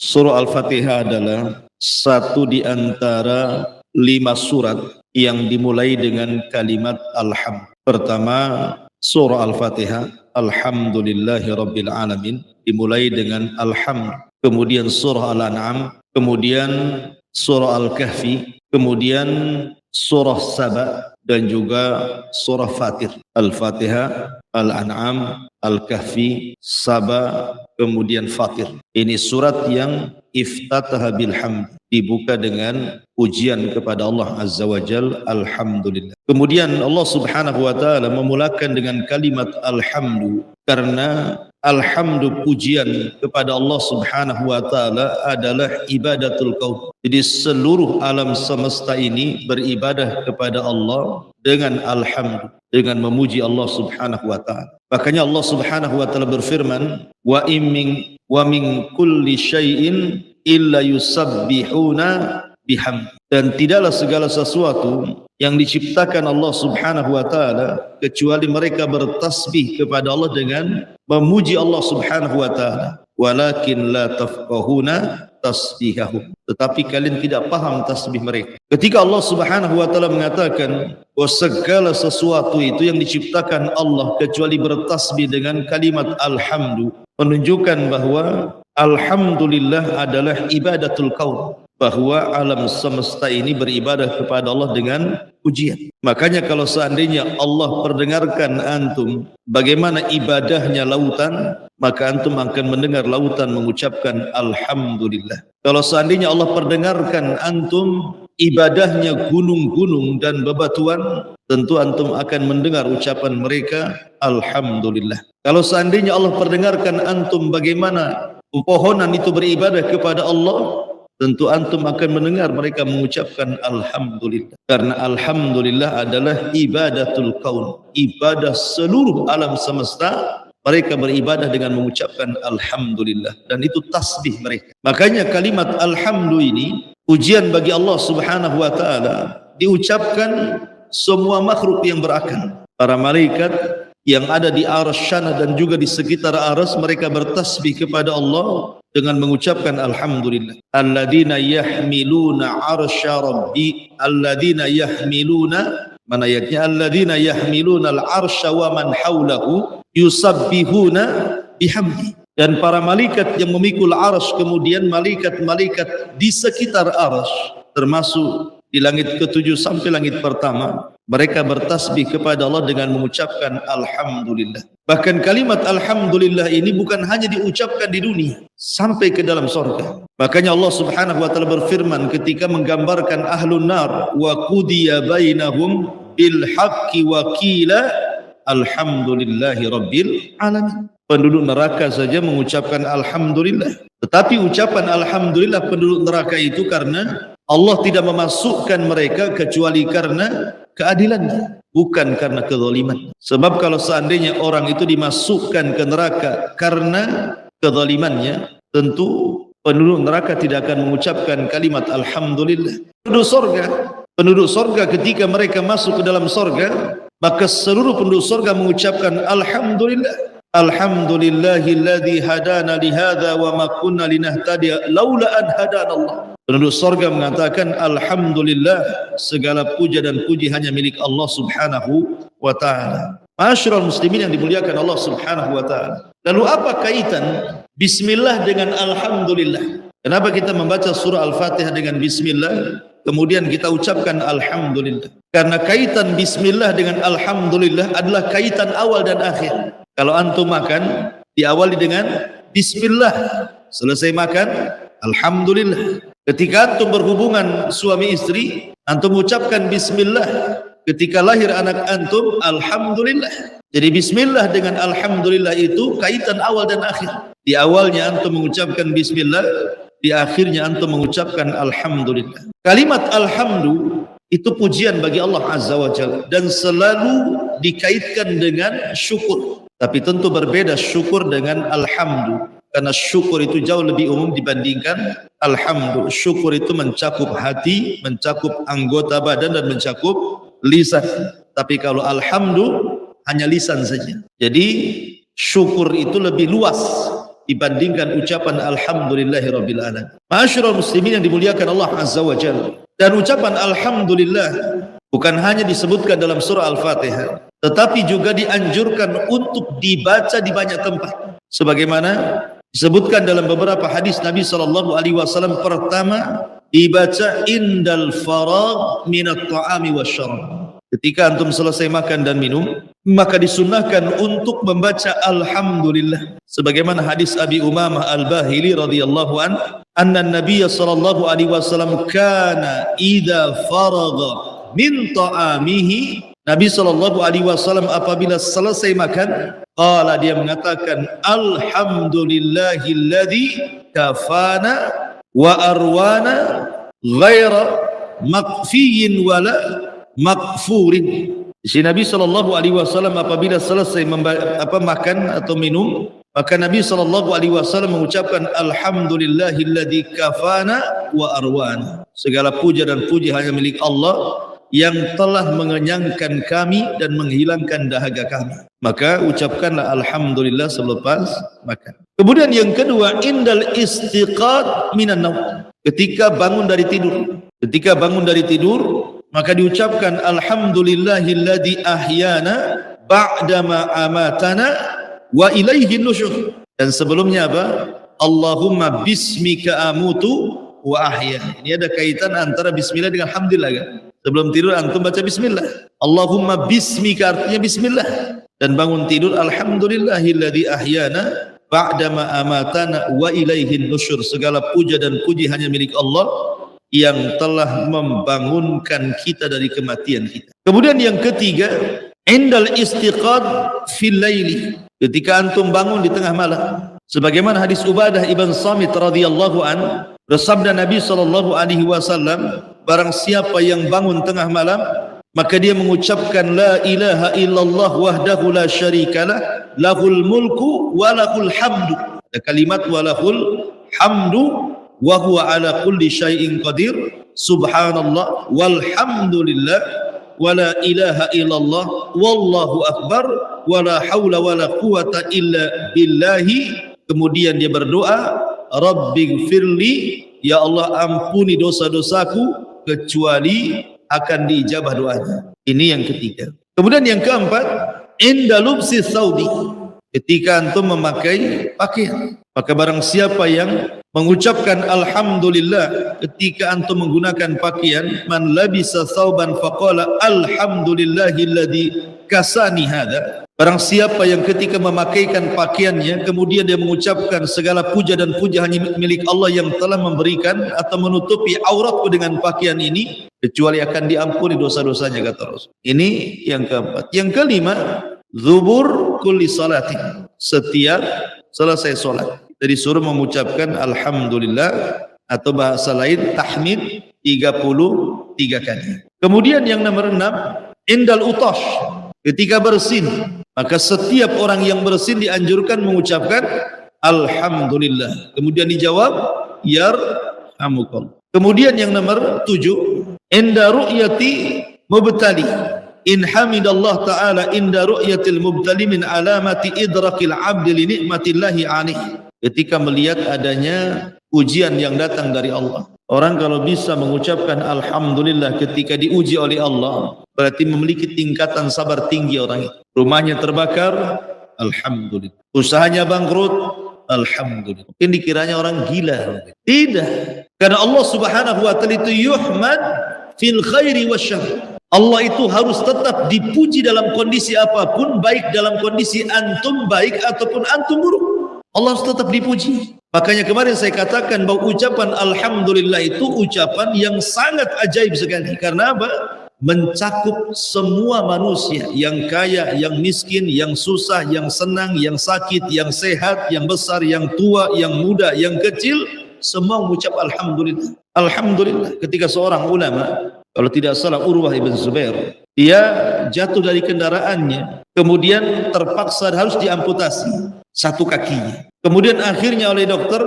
Surah Al-Fatihah adalah satu di antara 5 surat yang dimulai dengan kalimat Alhamd. Pertama, surah Al-Fatihah, Alhamdulillahi Rabbil Alamin, dimulai dengan Alhamd. Kemudian surah Al-An'am, kemudian surah Al-Kahfi, kemudian surah Saba, dan juga surah Fatir. Al-Fatihah, Al-An'am, Al-Kahfi, Saba, kemudian Fatir. Ini surat yang iftataha bilhamd, dibuka dengan pujian kepada Allah Azza wa Jal, Alhamdulillah. Kemudian Allah Subhanahu wa ta'ala memulakan dengan kalimat Alhamdu, karena Alhamdu, pujian kepada Allah Subhanahu wa ta'ala adalah ibadatul kaun. Jadi seluruh alam semesta ini beribadah kepada Allah dengan alhamd, dengan memuji Allah Subhanahu wa ta'ala. Makanya Allah Subhanahu wa ta'ala berfirman, wa min kulli syai'in illa yusabbihuna bihamd. Dan tidaklah segala sesuatu yang diciptakan Allah Subhanahu wa ta'ala kecuali mereka bertasbih kepada Allah dengan memuji Allah Subhanahu wa ta'ala. Walakin la tafqahuna tasbihahum, tetapi kalian tidak paham tasbih mereka. Ketika Allah Subhanahu wa ta'ala mengatakan bahwa segala sesuatu itu yang diciptakan Allah kecuali bertasbih dengan kalimat alhamdu, menunjukkan bahwa alhamdulillah adalah ibadatul kaun, bahwa alam semesta ini beribadah kepada Allah dengan pujian. Makanya kalau seandainya Allah perdengarkan antum bagaimana ibadahnya lautan, maka antum akan mendengar lautan mengucapkan alhamdulillah. Kalau seandainya Allah perdengarkan antum ibadahnya gunung-gunung dan bebatuan, tentu antum akan mendengar ucapan mereka alhamdulillah. Kalau seandainya Allah perdengarkan antum bagaimana pepohonan itu beribadah kepada Allah, tentu antum akan mendengar mereka mengucapkan alhamdulillah. Karena alhamdulillah adalah ibadatul kaun, ibadah seluruh alam semesta. Mereka beribadah dengan mengucapkan alhamdulillah, dan itu tasbih mereka. Makanya kalimat alhamdu ini pujian bagi Allah Subhanahu wa ta'ala diucapkan semua makhluk yang berakal. Para malaikat yang ada di arsyana dan juga di sekitar arsy, mereka bertasbih kepada Allah dengan mengucapkan alhamdulillah. Alladzina yahmiluna arsya rabbi, alladzina yahmiluna, mana ayatnya? Alladzina yahmiluna al-arsya wa man haulahu yusabbihuna bihamdi. Dan para malaikat yang memikul arsy, kemudian malaikat-malaikat di sekitar arsy, termasuk di langit ke-7 sampai langit pertama, mereka bertasbih kepada Allah dengan mengucapkan alhamdulillah. Bahkan kalimat alhamdulillah ini bukan hanya diucapkan di dunia, sampai ke dalam surga. Makanya Allah Subhanahu wa ta'ala berfirman ketika menggambarkan ahlun nar, wa qudiya bainahum bil haqqi wa qila alhamdulillahi rabbil alamin. Penduduk neraka saja mengucapkan alhamdulillah. Tetapi ucapan alhamdulillah penduduk neraka itu karena Allah tidak memasukkan mereka kecuali karena keadilannya, bukan karena kezaliman. Sebab kalau seandainya orang itu dimasukkan ke neraka karena kezalimannya, tentu penduduk neraka tidak akan mengucapkan kalimat alhamdulillah. Penduduk sorga ketika mereka masuk ke dalam sorga, maka seluruh penduduk sorga mengucapkan alhamdulillah. Alhamdulillahilladzi hadana lihadza wa ma kunna linahtadiya laula an hadana Allah. Penduduk sorga mengatakan alhamdulillah, segala puja dan puji hanya milik Allah Subhanahu wa ta'ala. Ma'asyiral muslimin yang dimuliakan Allah Subhanahu wa ta'ala. Lalu apa kaitan bismillah dengan alhamdulillah? Kenapa kita membaca surah Al-Fatihah dengan bismillah, kemudian kita ucapkan alhamdulillah? Karena kaitan bismillah dengan alhamdulillah adalah kaitan awal dan akhir. Kalau antum makan, diawali dengan bismillah, selesai makan alhamdulillah. Ketika antum berhubungan suami istri, antum ucapkan bismillah. Ketika lahir anak antum, alhamdulillah. Jadi bismillah dengan alhamdulillah itu kaitan awal dan akhir. Di awalnya antum mengucapkan bismillah, di akhirnya antum mengucapkan alhamdulillah. Kalimat alhamdu itu pujian bagi Allah Azza wa Jalla dan selalu dikaitkan dengan syukur. Tapi tentu berbeda syukur dengan alhamdu, karena syukur itu jauh lebih umum dibandingkan alhamdu. Syukur itu mencakup hati, mencakup anggota badan, dan mencakup lisan. Tapi kalau alhamdu hanya lisan saja. Jadi syukur itu lebih luas dibandingkan ucapan alhamdulillahirabbil alamin. Ma'asyiral muslimin yang dimuliakan Allah Azza wa Jalla. Dan ucapan alhamdulillah bukan hanya disebutkan dalam surah Al-Fatihah, tetapi juga dianjurkan untuk dibaca di banyak tempat. Sebagaimana disebutkan dalam beberapa hadis Nabi SAW, pertama dibaca indal faragh minat ta'ami wasyarab. Ketika antum selesai makan dan minum, maka disunnahkan untuk membaca alhamdulillah. Sebagaimana hadis Abi Umamah Al-Bahili radhiyallahu an, anna Nabiy sallallahu alaihi wasallam kana idza faragha min ta'amihi, Nabi sallallahu alaihi wasallam apabila selesai makan, qala, dia mengatakan alhamdulillahilladzi kafana wa arwana ghaira maqfiyin wala makfurin. Si Nabi sallallahu alaihi wasallam apabila selesai makan atau minum, maka Nabi sallallahu alaihi wasallam mengucapkan alhamdulillahilladzi kafana wa arwana. Segala puja dan puji hanya milik Allah yang telah mengenyangkan kami dan menghilangkan dahaga kami. Maka ucapkanlah alhamdulillah selepas makan. Kemudian yang kedua, indal istiqad minan naum. Ketika bangun dari tidur. Ketika bangun dari tidur, maka diucapkan alhamdulillahilladzi ahyana ba'dama amatana wa ilaihi nusyur. Dan sebelumnya apa? Allahumma bismika amutu wa ahya. Ini ada kaitan antara bismillah dengan alhamdulillah kan? Sebelum tidur antum baca bismillah. Allahumma bismika artinya bismillah. Dan bangun tidur alhamdulillahilladzi ahyana ba'dama amatana wa ilaihi nusyur. Segala puja dan puji hanya milik Allah yang telah membangunkan kita dari kematian kita. Kemudian yang ketiga, indal istiqad fil laili. Ketika antum bangun di tengah malam. Sebagaimana hadis Ubadah ibn Samit radhiyallahu an, bersabda Nabi sallallahu alaihi wasallam, barang siapa yang bangun tengah malam, maka dia mengucapkan la ilaha illallah wahdahu la syarikalah, lahul mulku wa lahul hamdu. Ada kalimat wa lahul hamdu wa huwa ala kulli syai'in qadir, subhanallah walhamdulillah wa la ilaha illallah wallahu akbar wa la haula wa la quwata illa billahi. Kemudian dia berdoa, rabbighfirli, ya Allah ampuni dosa-dosaku, kecuali akan diijabah doanya. Ini yang ketiga. Kemudian yang keempat, inda lubsi thawbi. Ketika antum memakai pakaian, maka barang siapa yang mengucapkan alhamdulillah ketika antum menggunakan pakaian, man labisa thawban faqala alhamdulillahilladzi kasani hadza. Barang siapa yang ketika memakaikan pakaiannya kemudian dia mengucapkan segala puja dan puja hanya milik Allah yang telah memberikan atau menutupi auratku dengan pakaian ini, kecuali akan diampuni dosa-dosanya, kata Rasul. Ini yang keempat. Yang kelima, zubur kulli salatin. Setiap selesai solat kita disuruh mengucapkan alhamdulillah, atau bahasa lain tahmid 33 kali. Kemudian yang nomor 6, indal utash. Ketika bersin, maka setiap orang yang bersin dianjurkan mengucapkan alhamdulillah. Kemudian dijawab yarhamukallah. Kemudian yang nomor 7, inda ru'yati mubtali. In hamidallah ta'ala inda ru'yatil mubtali min alamati idrakil abdi li ni'matillahi alaihi. Ketika melihat adanya ujian yang datang dari Allah. Orang kalau bisa mengucapkan alhamdulillah ketika diuji oleh Allah, berarti memiliki tingkatan sabar tinggi orang itu. Rumahnya terbakar, alhamdulillah. Usahanya bangkrut, alhamdulillah. Mungkin dikiranya orang gila. Tidak. Karena Allah subhanahu wa ta'ala itu yuhmad fil khairi wasyarr. Allah itu harus tetap dipuji dalam kondisi apapun, baik dalam kondisi antum baik ataupun antum buruk. Allah harus tetap dipuji. Makanya kemarin saya katakan bahwa ucapan alhamdulillah itu ucapan yang sangat ajaib sekali. Karena apa? Mencakup semua manusia, yang kaya, yang miskin, yang susah, yang senang, yang sakit, yang sehat, yang besar, yang tua, yang muda, yang kecil, semua mengucap alhamdulillah. Alhamdulillah. Ketika seorang ulama, kalau tidak salah Urwah ibn Zubair, dia jatuh dari kendaraannya, kemudian terpaksa harus diamputasi satu kakinya. Kemudian akhirnya oleh dokter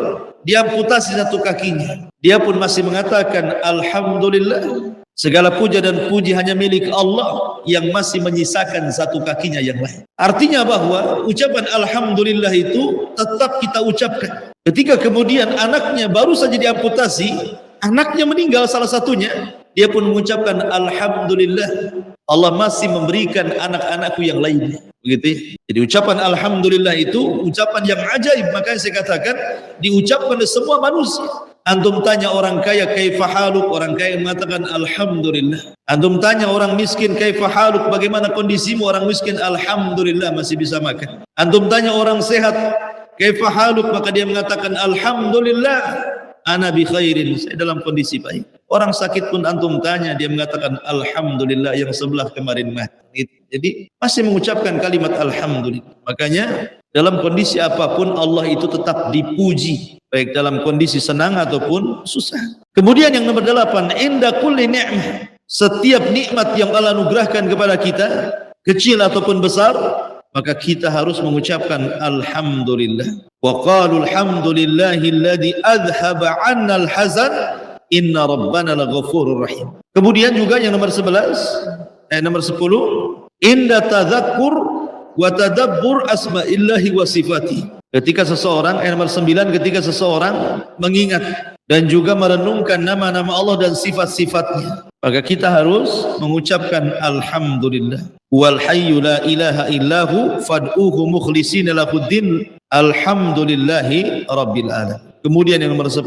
diamputasi satu kakinya. Dia pun masih mengatakan alhamdulillah. Segala puja dan puji hanya milik Allah yang masih menyisakan satu kakinya yang lain. Artinya bahwa ucapan alhamdulillah itu tetap kita ucapkan. Ketika kemudian anaknya baru saja diamputasi, anaknya meninggal salah satunya, dia pun mengucapkan alhamdulillah, Allah masih memberikan anak-anakku yang lainnya. Begitu. Jadi ucapan alhamdulillah itu ucapan yang ajaib, makanya saya katakan diucapkan oleh semua manusia. Antum tanya orang kaya kaifa haluk, orang kaya mengatakan alhamdulillah. Antum tanya orang miskin kaifa haluk, bagaimana kondisimu, orang miskin alhamdulillah masih bisa makan. Antum tanya orang sehat kaifa haluk, maka dia mengatakan alhamdulillah ana bi khairin, saya dalam kondisi baik. Orang sakit pun antum tanya, dia mengatakan alhamdulillah, yang sebelah kemarin mati. Jadi masih mengucapkan kalimat alhamdulillah. Makanya dalam kondisi apapun Allah itu tetap dipuji, baik dalam kondisi senang ataupun susah. Kemudian yang nomor 8, inda kulli ni'mah, setiap nikmat yang Allah anugerahkan kepada kita, kecil ataupun besar, maka kita harus mengucapkan alhamdulillah. Wa qalu alhamdulillahilladzi adhhaba 'anna al-hazan inna rabbana laghafurur rahim. Kemudian juga yang nomor 11, nomor 10, inda tadhakkur wa tadabbur asma'illahi wa sifati. Ketika seseorang, nomor 9, ketika seseorang mengingat dan juga merenungkan nama-nama Allah dan sifat-sifatnya, maka kita harus mengucapkan alhamdulillah. Wal hayyu la ilaha illahu fad'uhu mukhlishina lahuddin alhamdulillahi rabbil alamin. Kemudian yang nomor 10,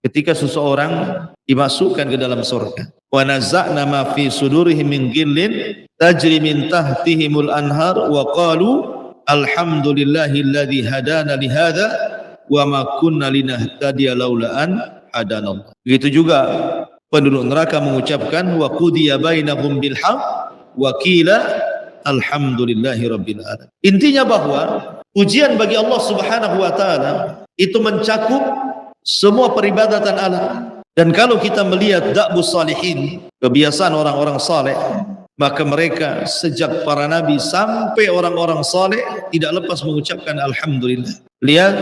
ketika seseorang dimasukkan ke dalam surga, wa naza'na ma fi sudurihim min ghillin tajri min tahtihimul anhar wa qalu alhamdulillahilladzi hadana li hadza wa ma kunna linahtadiya laula an hadanallah. Begitu juga penduduk neraka mengucapkan wa qudiya bainahum bil haqq wa qila alhamdulillahi rabbil alamin. Intinya bahwa pujian bagi Allah Subhanahu wa taala itu mencakup semua peribadatan Allah. Dan kalau kita melihat da'bus salihin, kebiasaan orang-orang saleh, maka mereka sejak para nabi sampai orang-orang saleh tidak lepas mengucapkan alhamdulillah. Lihat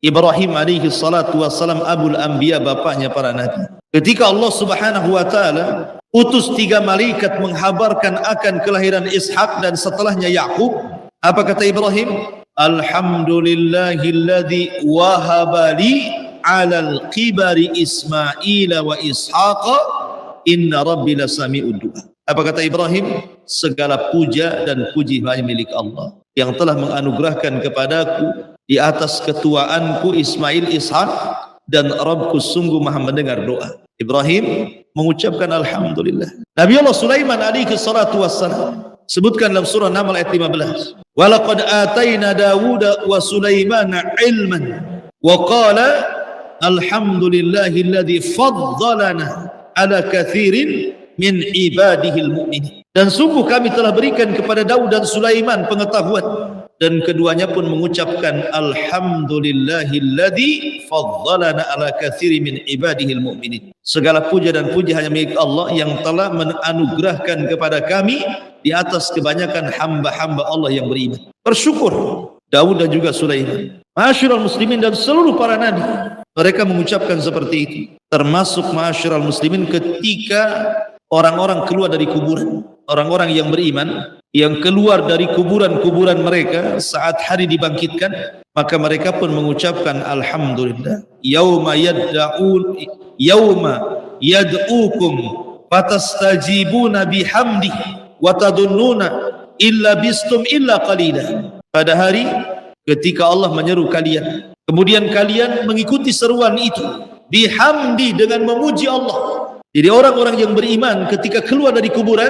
Ibrahim alaihi salatu wassalam, abul anbiya, bapaknya para nabi. Ketika Allah Subhanahu wa taala utus 3 malaikat menghabarkan akan kelahiran Ishak dan setelahnya Yakub, apa kata Ibrahim? Alhamdulillahilladzi wahaba li 'alal qibari Ismail wa Ishaqa inna rabbi lasami'ud du'a. Apa kata Ibrahim? Segala puja dan puji hanya milik Allah yang telah menganugerahkan kepadaku di atas ketuaanku Ismail, Ishak, dan Rabbku sungguh maha mendengar doa. Ibrahim mengucapkan alhamdulillah. Nabi Allah Sulaiman alaihi salatu wassalam sebutkan dalam surah Naml ayat 15, walaqad atayna Dawuda wa Sulaimana ilman wa qala alhamdulillahilladzi faddalana ala katsirin min ibadihil mu'minin. Dan sungguh kami telah berikan kepada Daud dan Sulaiman pengetahuan, dan keduanya pun mengucapkan alhamdulillahilladzi faddalana ala katsirin min ibadihil mu'minin. Segala puja dan puji hanya milik Allah yang telah menganugerahkan kepada kami di atas kebanyakan hamba-hamba Allah yang beriman. Bersyukur Daud dan juga Sulaiman. Ma'asyiral muslimin dan seluruh para nabi, mereka mengucapkan seperti itu. Termasuk ma'asyiral muslimin ketika orang-orang keluar dari kuburan, orang-orang yang beriman yang keluar dari kuburan-kuburan mereka saat hari dibangkitkan, maka mereka pun mengucapkan alhamdulillah. Yauma yad'ukum fatastajibuna bihamdihi wa tadunnuna illa bistum illa qalila. Pada hari ketika Allah menyeru kalian, kemudian kalian mengikuti seruan itu bihamdi, dengan memuji Allah. Jadi orang-orang yang beriman ketika keluar dari kuburan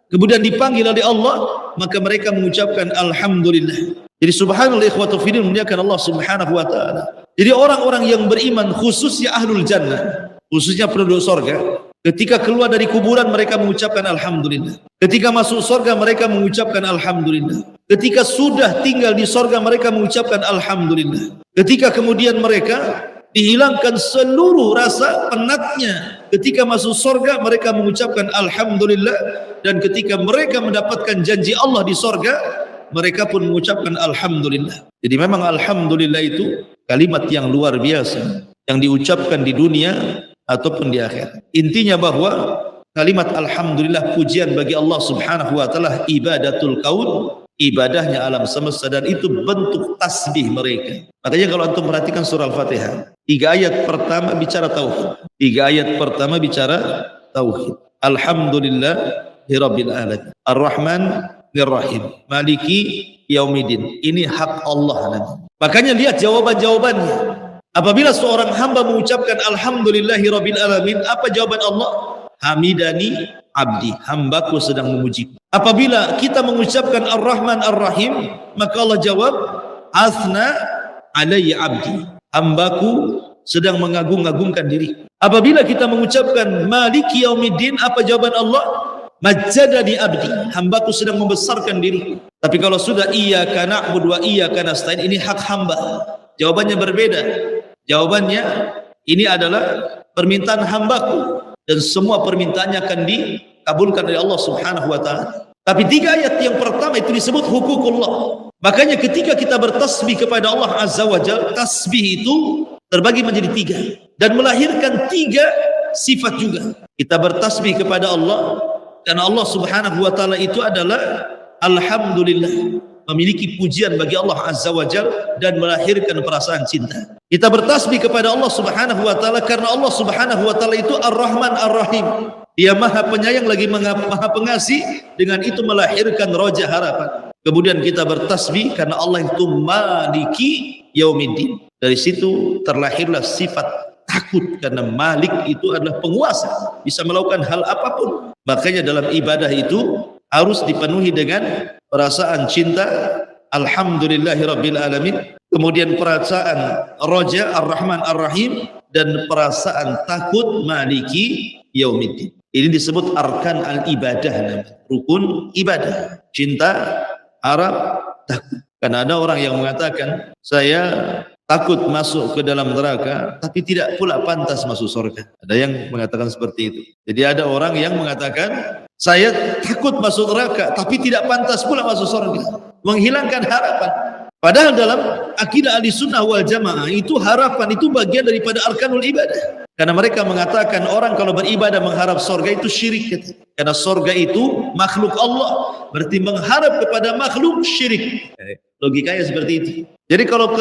kemudian dipanggil oleh Allah, maka mereka mengucapkan alhamdulillah. Jadi subhanallah ikhwatu fiddin, memuliakan Allah Subhanahu wa taala. Jadi orang-orang yang beriman, khususnya ahlul jannah, khususnya penduduk surga, ketika keluar dari kuburan mereka mengucapkan alhamdulillah. Ketika masuk surga mereka mengucapkan alhamdulillah. Ketika sudah tinggal di surga mereka mengucapkan alhamdulillah. Ketika kemudian mereka dihilangkan seluruh rasa penatnya, ketika masuk surga mereka mengucapkan alhamdulillah. Dan ketika mereka mendapatkan janji Allah di surga, mereka pun mengucapkan alhamdulillah. Jadi memang alhamdulillah itu kalimat yang luar biasa yang diucapkan di dunia ataupun di akhirat. Intinya bahwa kalimat alhamdulillah, pujian bagi Allah Subhanahu wa taala, ibadatul kaun, ibadahnya alam semesta, dan itu bentuk tasbih mereka. Makanya kalau antum perhatikan surah Al-Fatihah, 3 ayat pertama bicara tauhid. 3 ayat pertama bicara tauhid. Alhamdulillahirabbil alamin. Ar-Rahmanir-Rahim. Maliki yaumiddin. Ini hak Allah nanti. Makanya lihat jawaban-jawabannya. Apabila seorang hamba mengucapkan alhamdulillahirabbil alamin, apa jawaban Allah? Hamidani abdi, hambaku sedang memuji. Apabila kita mengucapkan Ar-Rahman Ar-Rahim, maka Allah jawab, asna alayya abdi, hambaku sedang mengagung-agungkan diri. Apabila kita mengucapkan Maliki Yaumiddin, apa jawaban Allah? Majjadani abdi, hambaku sedang membesarkan diri. Tapi kalau sudah iyyaka na'budu wa iyyaka nasta'in, ini hak hamba. Jawabannya berbeda. Jawabannya, ini adalah permintaan hambaku, dan semua permintaannya akan dikabulkan oleh Allah Subhanahu wa taala. Tapi 3 ayat yang pertama itu disebut hukukullah. Makanya ketika kita bertasbih kepada Allah Azza wa Jalla, tasbih itu terbagi menjadi 3 dan melahirkan 3 sifat juga. Kita bertasbih kepada Allah karena Allah Subhanahu wa taala itu adalah alhamdulillah, memiliki pujian bagi Allah Azza wa Jalla dan melahirkan perasaan cinta. Kita bertasbih kepada Allah Subhanahu wa taala karena Allah Subhanahu wa taala itu Ar-Rahman Ar-Rahim. Dia Maha Penyayang lagi Maha Pengasih, dengan itu melahirkan roja harapan. Kemudian kita bertasbih karena Allah itu Maliki Yaumiddin. Dari situ terlahirlah sifat takut, karena Malik itu adalah penguasa, bisa melakukan hal apapun. Makanya dalam ibadah itu harus dipenuhi dengan perasaan cinta alhamdulillahirabbil alamin, kemudian perasaan roja Ar-Rahman Ar-Rahim, dan perasaan takut Maliki Yaumiddin. Ini disebut arkan al-ibadah, rukun ibadah. Cinta, harap, takut. Karena ada orang yang mengatakan, saya takut masuk ke dalam neraka, tapi tidak pula pantas masuk surga. Ada yang mengatakan seperti itu. Jadi ada orang yang mengatakan, saya takut masuk neraka, tapi tidak pantas pula masuk surga. Menghilangkan harapan. Padahal dalam akidah Ahlussunnah wal Jamaah itu harapan itu bagian daripada arkanul ibadah. Karena mereka mengatakan orang kalau beribadah mengharap surga itu syirik. Karena surga itu makhluk Allah, berarti mengharap kepada makhluk syirik. Logikanya seperti itu. Jadi kalau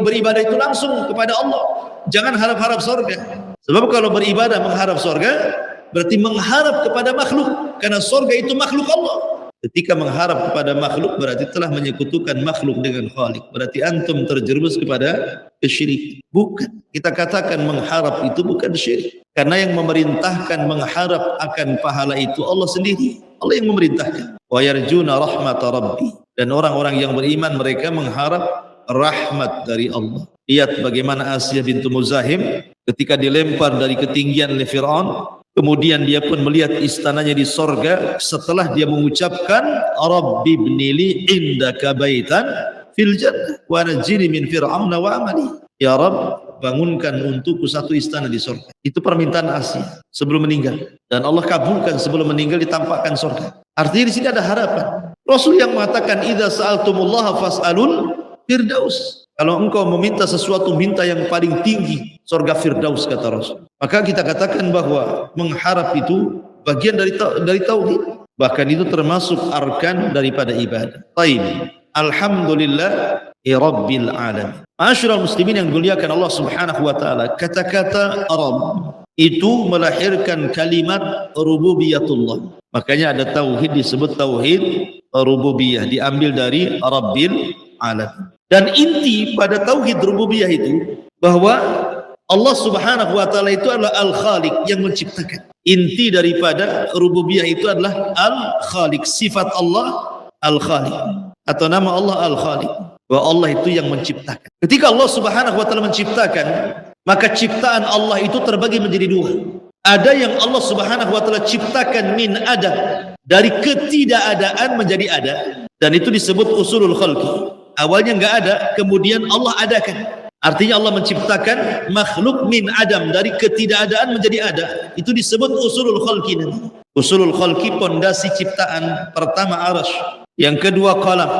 beribadah itu langsung kepada Allah, jangan harap-harap surga. Sebab kalau beribadah mengharap surga, berarti mengharap kepada makhluk, karena surga itu makhluk Allah. Ketika mengharap kepada makhluk berarti telah menyekutukan makhluk dengan Khalik. Berarti antum terjerumus kepada kesyirikan. Bukan. Kita katakan mengharap itu bukan syirik. Karena yang memerintahkan mengharap akan pahala itu Allah sendiri. Allah yang memerintahkan. Wa yarjuna rahmata rabbi. Dan orang-orang yang beriman mereka mengharap rahmat dari Allah. Lihat bagaimana Asiyah bintu Muzahim ketika dilempar dari ketinggian oleh Fir'aun. Kemudian dia pun melihat istananya di sorga setelah dia mengucapkan Rabbi ibnili indaka baitan fil jannah wa najini min fir'auna wa amali. Ya Rabb, bangunkan untukku satu istana di sorga. Itu permintaan Asiyah sebelum meninggal, dan Allah kabulkan sebelum meninggal ditampakkan sorga. Artinya di sini ada harapan. Rasul yang mengatakan idza sa'altumullaha fas'alul firdaus. Kalau engkau meminta sesuatu, minta yang paling tinggi, surga Firdaus, kata Rasul. Maka kita katakan bahwa mengharap itu bagian dari tauhid. Bahkan itu termasuk arkan daripada ibadah. Taib. Alhamdulillahirabbil alamin. Ma'asyiral muslimin yang dimuliakan Allah Subhanahu wa taala, kata-kata Rabb itu melahirkan kalimat rububiyatullah. Makanya ada tauhid disebut tauhid rububiyah, diambil dari Rabbil alamin. Dan inti pada tauhid rububiyah itu bahwa Allah Subhanahu wa taala itu adalah Al-Khaliq yang menciptakan. Inti daripada rububiyah itu adalah Al-Khaliq, sifat Allah Al-Khaliq atau nama Allah Al-Khaliq, bahwa Allah itu yang menciptakan. Ketika Allah Subhanahu wa taala menciptakan, maka ciptaan Allah itu terbagi menjadi 2. Ada yang Allah Subhanahu wa taala ciptakan min adam, dari ketidakadaan menjadi ada, dan itu disebut usulul khalqi. Awalnya enggak ada, kemudian Allah adakan. Artinya Allah menciptakan makhluk min adam, dari ketidakadaan menjadi ada. Itu disebut usulul khalqi. Usulul khalqi, pondasi ciptaan. Pertama arasy, yang kedua qalam,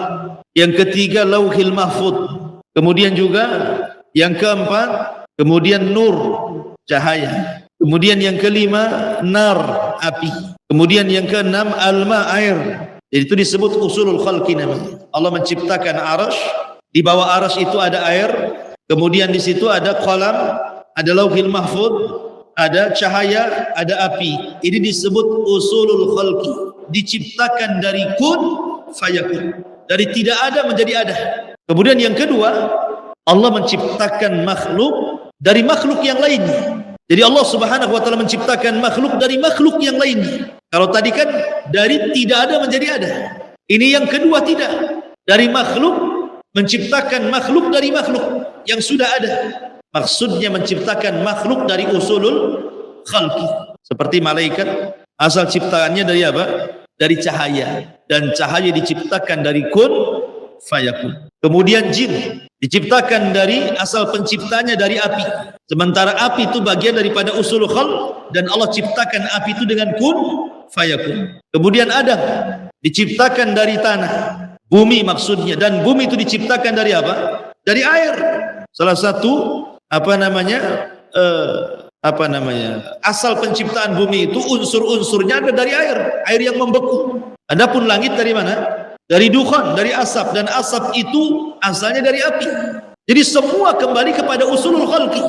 yang ketiga lauhil mahfuz, kemudian juga yang keempat kemudian nur, cahaya, Kemudian yang kelima, nar, api. Kemudian yang keenam, alma, air. Jadi itu disebut usulul khalqi namanya. Allah menciptakan arasy, di bawah arasy itu ada air, kemudian di situ ada qalam, ada lauhil mahfuz, ada cahaya, ada api. Ini disebut usulul khalqi. Diciptakan dari kun fayakun. Dari tidak ada menjadi ada. Kemudian yang kedua, Allah menciptakan makhluk dari makhluk yang lainnya. Jadi Allah Subhanahu wa taala menciptakan makhluk dari makhluk yang lainnya. Kalau tadi kan dari tidak ada menjadi ada. Ini yang kedua tidak. Dari makhluk menciptakan makhluk dari makhluk yang sudah ada. Maksudnya menciptakan makhluk dari usulul khalqi. Seperti malaikat, asal ciptaannya dari apa? Dari cahaya. Dan cahaya diciptakan dari kun fayakun. Kemudian jin diciptakan dari asal penciptanya dari api. Sementara api itu bagian daripada usul khalq dan Allah ciptakan api itu dengan kun fayakun. Kemudian Adam diciptakan dari tanah, bumi maksudnya, dan bumi itu diciptakan dari apa? Dari air. Salah satu asal penciptaan bumi itu unsur-unsurnya ada dari air yang membeku. Adapun langit dari mana? Dari dukhan, dari asap, dan asap itu asalnya dari api. Jadi semua kembali kepada usulul khalqi.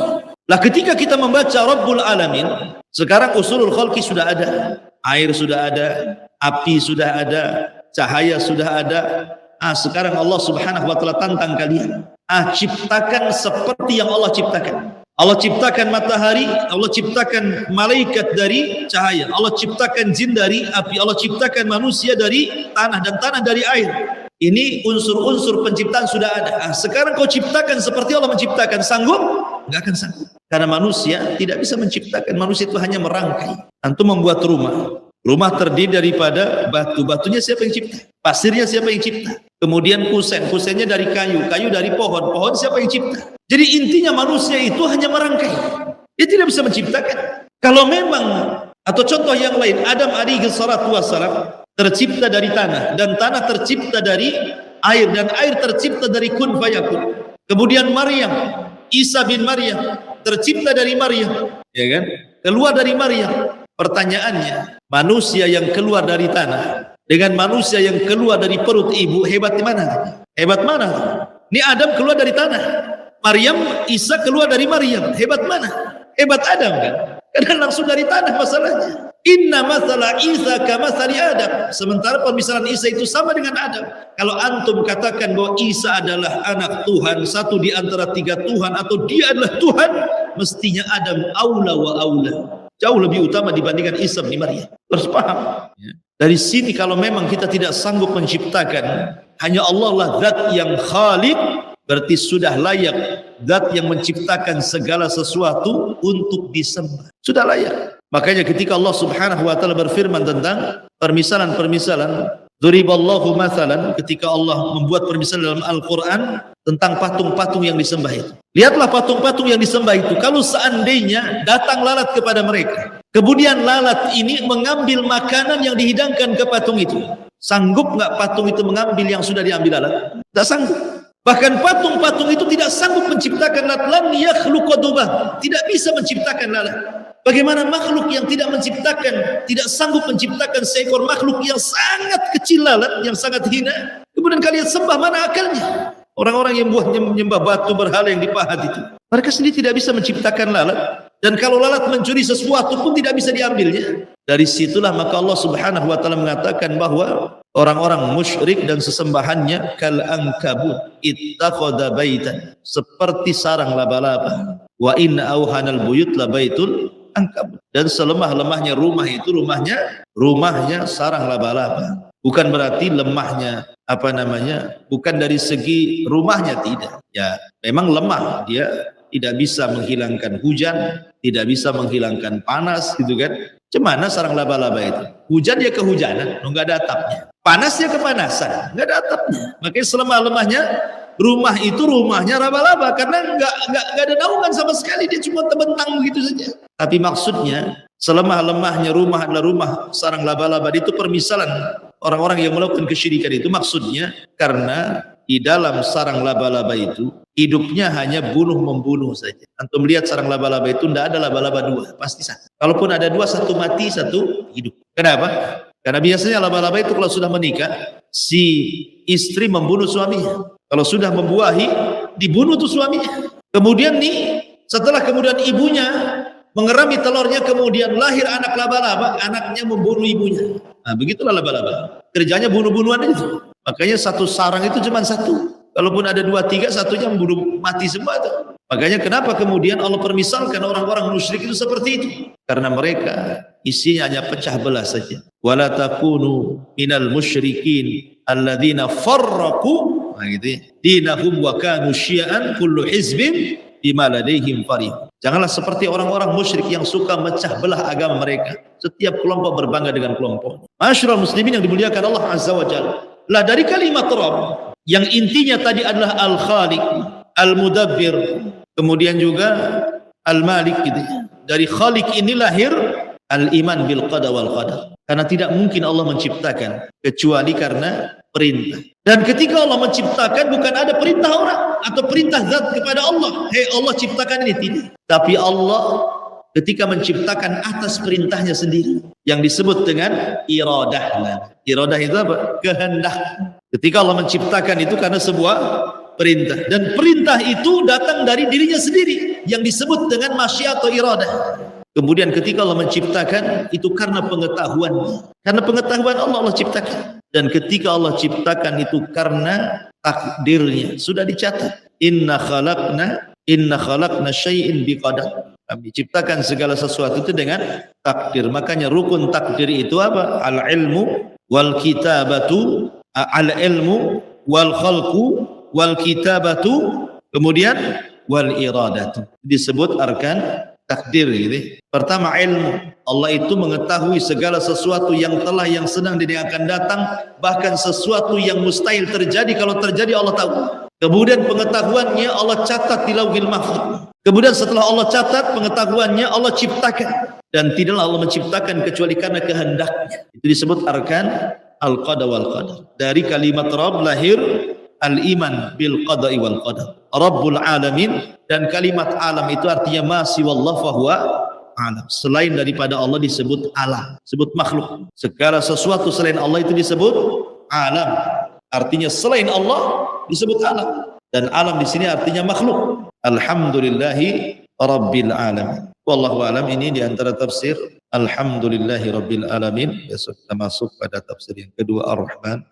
Lah ketika kita membaca Rabbul Alamin, sekarang usulul khalqi sudah ada, air sudah ada, api sudah ada, cahaya sudah ada. Sekarang Allah Subhanahu wa taala tantang kalian. Ciptakan seperti yang Allah ciptakan. Allah ciptakan matahari, Allah ciptakan malaikat dari cahaya, Allah ciptakan jin dari api, Allah ciptakan manusia dari tanah, dan tanah dari air. Ini unsur-unsur penciptaan sudah ada. Sekarang kau ciptakan seperti Allah menciptakan, sanggup? Enggak akan sanggup. Karena manusia tidak bisa menciptakan, manusia itu hanya merangkai. Antum membuat rumah, rumah terdiri daripada batu, batunya siapa yang cipta? Pasirnya siapa yang cipta? Kemudian kusen, kusennya dari kayu, kayu dari pohon, pohon siapa yang cipta? Jadi intinya manusia itu hanya merangkai. Dia tidak bisa menciptakan. Kalau memang, atau contoh yang lain, Adam alaihi salatu wassalam tercipta dari tanah, dan tanah tercipta dari air, dan air tercipta dari kun fayakun. Kemudian Maryam, Isa bin Maryam tercipta dari Maryam, ya kan? Keluar dari Maryam. Pertanyaannya, manusia yang keluar dari tanah dengan manusia yang keluar dari perut ibu, hebat di mana? Hebat mana? Ini Adam keluar dari tanah, Maryam, Isa keluar dari Maryam. Hebat mana? Hebat Adam kan? Karena langsung dari tanah masalahnya. Inna masalah Isa kamathali Adam. Sementara pemisahan Isa itu sama dengan Adam. Kalau antum katakan bahwa Isa adalah anak Tuhan, satu di antara tiga Tuhan, atau dia adalah Tuhan, mestinya Adam aula wa aula. Jauh lebih utama dibandingkan Isa bin Maryam. Harus paham. Dari sini kalau memang kita tidak sanggup menciptakan, hanya Allah lah zat yang khaliq, berarti sudah layak zat yang menciptakan segala sesuatu untuk disembah. Sudah layak. Makanya ketika Allah Subhanahu wa taala berfirman tentang permisalan-permisalan, duriballahu mathalan, ketika Allah membuat permisalan dalam Al-Qur'an tentang patung-patung yang disembah itu. Lihatlah patung-patung yang disembah itu. Kalau seandainya datang lalat kepada mereka, kemudian lalat ini mengambil makanan yang dihidangkan ke patung itu, sanggup nggak patung itu mengambil yang sudah diambil lalat? Tidak sanggup. Bahkan patung-patung itu tidak sanggup menciptakan lalat. Lam yakhluqa dubah, tidak bisa menciptakan lalat. Bagaimana makhluk yang tidak menciptakan, tidak sanggup menciptakan seekor makhluk yang sangat kecil lalat, yang sangat hina, kemudian kalian sembah, mana akalnya? Orang-orang yang menyembah batu berhala yang dipahat itu, mereka sendiri tidak bisa menciptakan lalat, dan kalau lalat mencuri sesuatu pun tidak bisa diambilnya. Dari situlah maka Allah Subhanahu wa taala mengatakan bahwa orang-orang musyrik dan sesembahannya kal ankabut ittakhadha baitan, seperti sarang laba-laba, wa inna auhanal buyut la baitul ankabut, dan selemah-lemahnya rumah itu rumahnya sarang laba-laba. Bukan berarti lemahnya bukan dari segi rumahnya, tidak. Ya, memang lemah, dia tidak bisa menghilangkan hujan, tidak bisa menghilangkan panas gitu kan. Cemana sarang laba-laba itu? Hujan dia kehujanan, enggak ada atapnya. Panas dia kepanasan, enggak ada atapnya. Makanya selemah-lemahnya rumah itu rumahnya laba-laba, karena enggak ada naungan sama sekali, dia cuma terbentang begitu saja. Tapi maksudnya selemah-lemahnya rumah adalah rumah sarang laba-laba. Itu permisalan orang-orang yang melakukan kesyirikan itu, maksudnya karena di dalam sarang laba-laba itu hidupnya hanya bunuh-membunuh saja. Antum lihat sarang laba-laba itu tidak ada laba-laba dua, pasti satu. Kalaupun ada dua, satu mati, satu hidup. Kenapa? Karena biasanya laba-laba itu kalau sudah menikah, si istri membunuh suaminya. Kalau sudah membuahi, dibunuh tuh suaminya. Kemudian nih, setelah kemudian ibunya mengerami telurnya, kemudian lahir anak laba-laba, anaknya membunuh ibunya. Nah, begitulah laba-laba. Kerjanya bunuh-bunuhan itu. Makanya satu sarang itu cuma satu. Kalaupun ada dua, tiga, satunya membunuh mati semua itu. Makanya kenapa kemudian Allah permisalkan orang-orang musyrik itu seperti itu? Karena mereka isinya hanya pecah belah saja. Wala takunu minal musyrikin alladzina farraqu, nah gitu ya, dinahum wa kanu syi'an kullu hizbin bima ladaihim farih. Janganlah seperti orang-orang musyrik yang suka mecah belah agama mereka. Setiap kelompok berbangga dengan kelompok. Masyarul muslimin yang dimuliakan Allah Azza wa Jalla. Lah dari kalimat Rabb yang intinya tadi adalah Al-Khaliq, Al-Mudabbir, kemudian juga Al-Malik gitu ya. Dari Khaliq ini lahir al-iman bil qada wal qadar. Karena tidak mungkin Allah menciptakan kecuali karena perintah. Dan ketika Allah menciptakan bukan ada perintah orang atau perintah zat kepada Allah. Hei Allah ciptakan ini, tidak. Tapi Allah ketika menciptakan atas perintahnya sendiri yang disebut dengan iradah. Nah, iradah itu apa? Kehendak. Ketika Allah menciptakan itu karena sebuah perintah, dan perintah itu datang dari dirinya sendiri yang disebut dengan masyiat atau iradah. Kemudian ketika Allah menciptakan itu karena pengetahuan. Karena pengetahuan Allah ciptakan. Dan ketika Allah ciptakan itu karena takdirnya. Sudah dicatat. Inna khalaqna syai'in biqadar. Kami ciptakan segala sesuatu itu dengan takdir. Makanya rukun takdir itu apa? Al-ilmu wal kitabatu, al-ilmu wal khalqu wal kitabatu, kemudian wal iradatu. Disebut arkan takdir gitu. Pertama ilmu. Allah itu mengetahui segala sesuatu yang telah, yang sedang, dan yang akan datang, bahkan sesuatu yang mustahil terjadi. Kalau terjadi Allah tahu. Kemudian pengetahuannya Allah catat di Lauhil Mahfuz. Kemudian setelah Allah catat pengetahuannya, Allah ciptakan. Dan tidaklah Allah menciptakan kecuali karena kehendaknya. Itu disebut arkan al-qada wal qadar. Dari kalimat Rabb lahir al-iman bil qada'i wal qadar. Rabbul alamin, dan kalimat alam itu artinya ma siwallah fahuwa alam. Selain daripada Allah disebut alam, disebut makhluk. Segala sesuatu selain Allah itu disebut alam. Artinya selain Allah disebut alam. Dan alam di sini artinya makhluk. Alhamdulillahi rabbil alamin. Wallahu alam. Ini di antara tafsir Alhamdulillahi rabbil alamin. Besok kita masuk pada tafsir yang kedua, Ar-Rahman